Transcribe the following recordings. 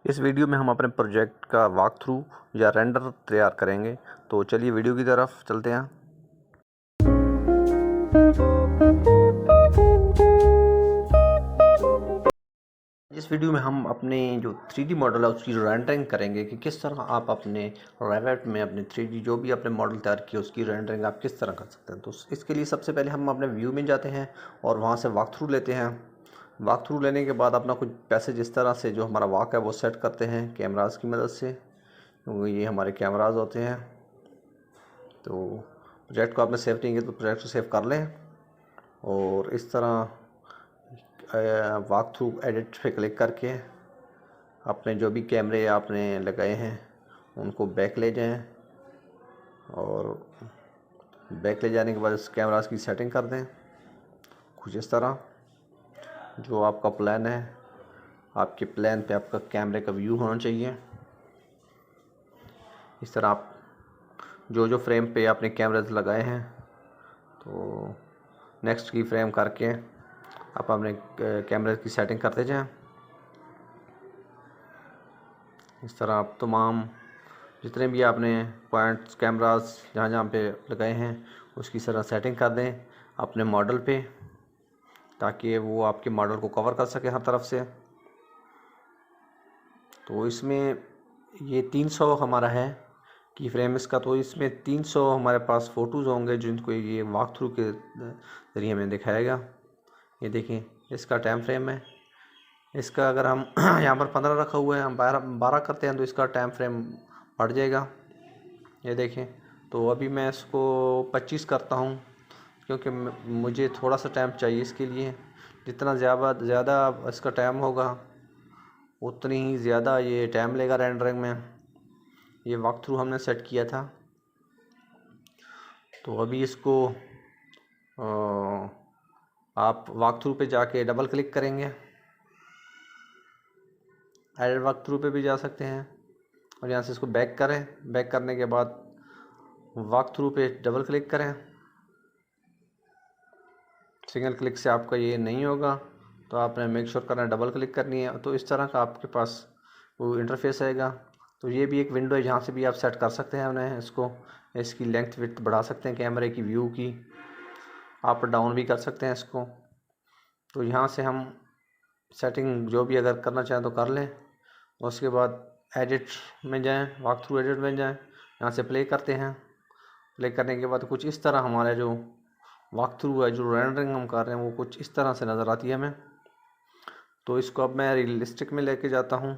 इस वीडियो में हम अपने प्रोजेक्ट का वॉक थ्रू या रेंडर तैयार करेंगे। तो चलिए वीडियो की तरफ चलते हैं। इस वीडियो में हम अपने जो 3D मॉडल है उसकी रेंडरिंग करेंगे कि किस तरह आप अपने रेविट में अपने 3D जो भी आपने मॉडल तैयार किया उसकी रेंडरिंग आप किस तरह कर सकते हैं। तो इसके लिए सबसे पहले हम अपने व्यू में जाते हैं और वहाँ से वॉक थ्रू लेते हैं। वॉक थ्रू लेने के बाद अपना कुछ पैसेज इस तरह से जो हमारा वॉक है वो सेट करते हैं कैमरास की मदद से, क्योंकि ये हमारे कैमराज होते हैं। तो प्रोजेक्ट को आपने सेव नहीं किया तो प्रोजेक्ट को सेव कर लें और इस तरह वॉक थ्रू एडिट पे क्लिक करके अपने जो भी कैमरे आपने लगाए हैं उनको बैक ले जाएं और बैक ले जाने के बाद इस कैमरास की सेटिंग कर दें कुछ इस तरह। जो आपका प्लान है, आपके प्लान पे आपका कैमरे का व्यू होना चाहिए। इस तरह आप जो फ्रेम पे आपने कैमरास लगाए हैं तो नेक्स्ट की फ्रेम करके आप अपने कैमरे की सेटिंग करते जाएं। इस तरह आप तमाम जितने भी आपने पॉइंट्स कैमरास जहाँ जहाँ पे लगाए हैं उसकी तरह सेटिंग कर दें अपने मॉडल पे, ताकि वो आपके मॉडल को कवर कर सके हर तरफ से। तो इसमें ये 300 हमारा है की फ्रेम इसका, तो इसमें 300 हमारे पास फ़ोटोज़ होंगे जिनको ये वॉक थ्रू के ज़रिए हमें दिखाएगा। ये देखें इसका टाइम फ्रेम है। इसका अगर हम यहाँ पर 15 रखा हुआ है, हम 12 करते हैं तो इसका टाइम फ्रेम बढ़ जाएगा। ये देखें, तो अभी मैं इसको 25 करता हूँ क्योंकि मुझे थोड़ा सा टाइम चाहिए इसके लिए। जितना ज़्यादा इसका टाइम होगा उतनी ही ज़्यादा ये टाइम लेगा रेंडरिंग में। ये वॉक थ्रू हमने सेट किया था। तो अभी इसको आप वॉक थ्रू पे जाके डबल क्लिक करेंगे, एडिट वॉक थ्रू पे भी जा सकते हैं और यहाँ से इसको बैक करें। बैक करने के बाद वॉक थ्रू पे डबल क्लिक करें। सिंगल क्लिक से आपका ये नहीं होगा तो आपने मेक श्योर करना डबल क्लिक करनी है। तो इस तरह का आपके पास वो इंटरफेस आएगा। तो ये भी एक विंडो है जहाँ से भी आप सेट कर सकते हैं उन्हें इसको, इसकी लेंथ विड्थ बढ़ा सकते हैं, कैमरे की व्यू की अप डाउन भी कर सकते हैं इसको। तो यहाँ से हम सेटिंग जो भी अगर करना चाहें तो कर लें। उसके बाद एडिट में जाएं, वॉक थ्रू एडिट में जाएं, यहाँ से प्ले करते हैं। प्ले करने के बाद कुछ इस तरह हमारे जो वॉक थ्रू है, जो रेंडरिंग हम कर रहे हैं वो कुछ इस तरह से नज़र आती है हमें। तो इसको अब मैं रियलिस्टिक में लेके जाता हूँ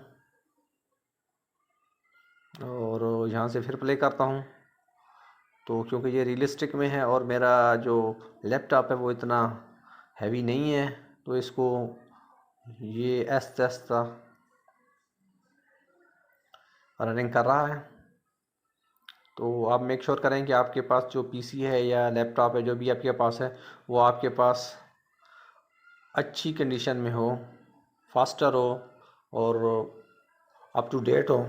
और यहाँ से फिर प्ले करता हूँ। तो क्योंकि ये रियलिस्टिक में है और मेरा जो लैपटॉप है वो इतना हैवी नहीं है तो इसको ये आहिस्ता रनिंग कर रहा है। तो आप मेक श्योर करें कि आपके पास जो पीसी है या लैपटॉप है जो भी आपके पास है वो आपके पास अच्छी कंडीशन में हो, फास्टर हो और अप टू डेट हो।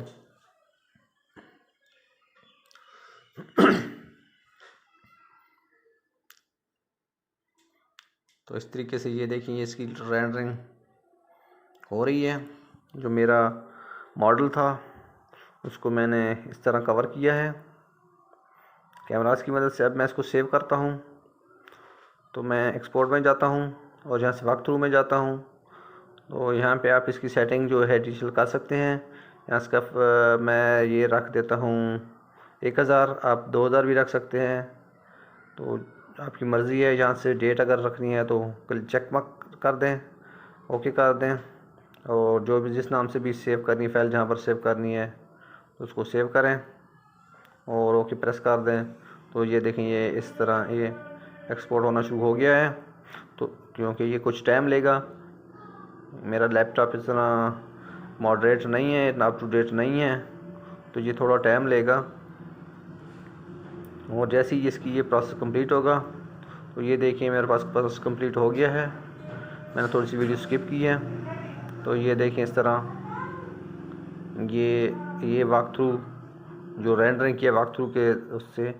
तो इस तरीके से ये देखिए इसकी रेंडरिंग हो रही है। जो मेरा मॉडल था उसको मैंने इस तरह कवर किया है कैमरास की मदद से। अब मैं इसको सेव करता हूँ तो मैं एक्सपोर्ट में जाता हूँ और यहाँ से वॉक थ्रू में जाता हूँ। तो यहाँ पे आप इसकी सेटिंग जो है डिजिटल कर सकते हैं। यहाँ इसका मैं ये रख देता हूँ 1000, आप 2000 भी रख सकते हैं। तो आपकी मर्ज़ी है। यहाँ से डेट अगर रखनी है तो चेक मार्क कर दें, ओके कर दें और जो भी जिस नाम से भी सेव करनी है फाइल, जहाँ पर सेव करनी है तो उसको सेव करें और ओके प्रेस कर दें। तो ये देखें ये इस तरह ये एक्सपोर्ट होना शुरू हो गया है। तो क्योंकि ये कुछ टाइम लेगा, मेरा लैपटॉप इतना मॉडरेट नहीं है, इतना अप टू डेट नहीं है, तो ये थोड़ा टाइम लेगा। और जैसे ही इसकी ये प्रोसेस कंप्लीट होगा तो ये देखिए मेरे पास प्रोसेस कंप्लीट हो गया है। मैंने थोड़ी सी वीडियो स्किप की है। तो ये देखें इस तरह ये वॉक थ्रू जो रेंडरिंग किया वॉक थ्रू के उससे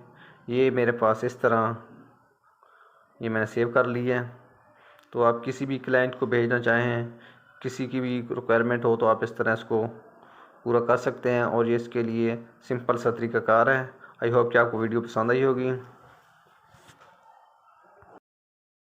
ये मेरे पास इस तरह ये मैंने सेव कर लिया है। तो आप किसी भी क्लाइंट को भेजना चाहें, किसी की भी रिक्वायरमेंट हो तो आप इस तरह इसको पूरा कर सकते हैं और ये इसके लिए सिंपल सा तरीक़ाकार है। आई होप कि आपको वीडियो पसंद आई होगी।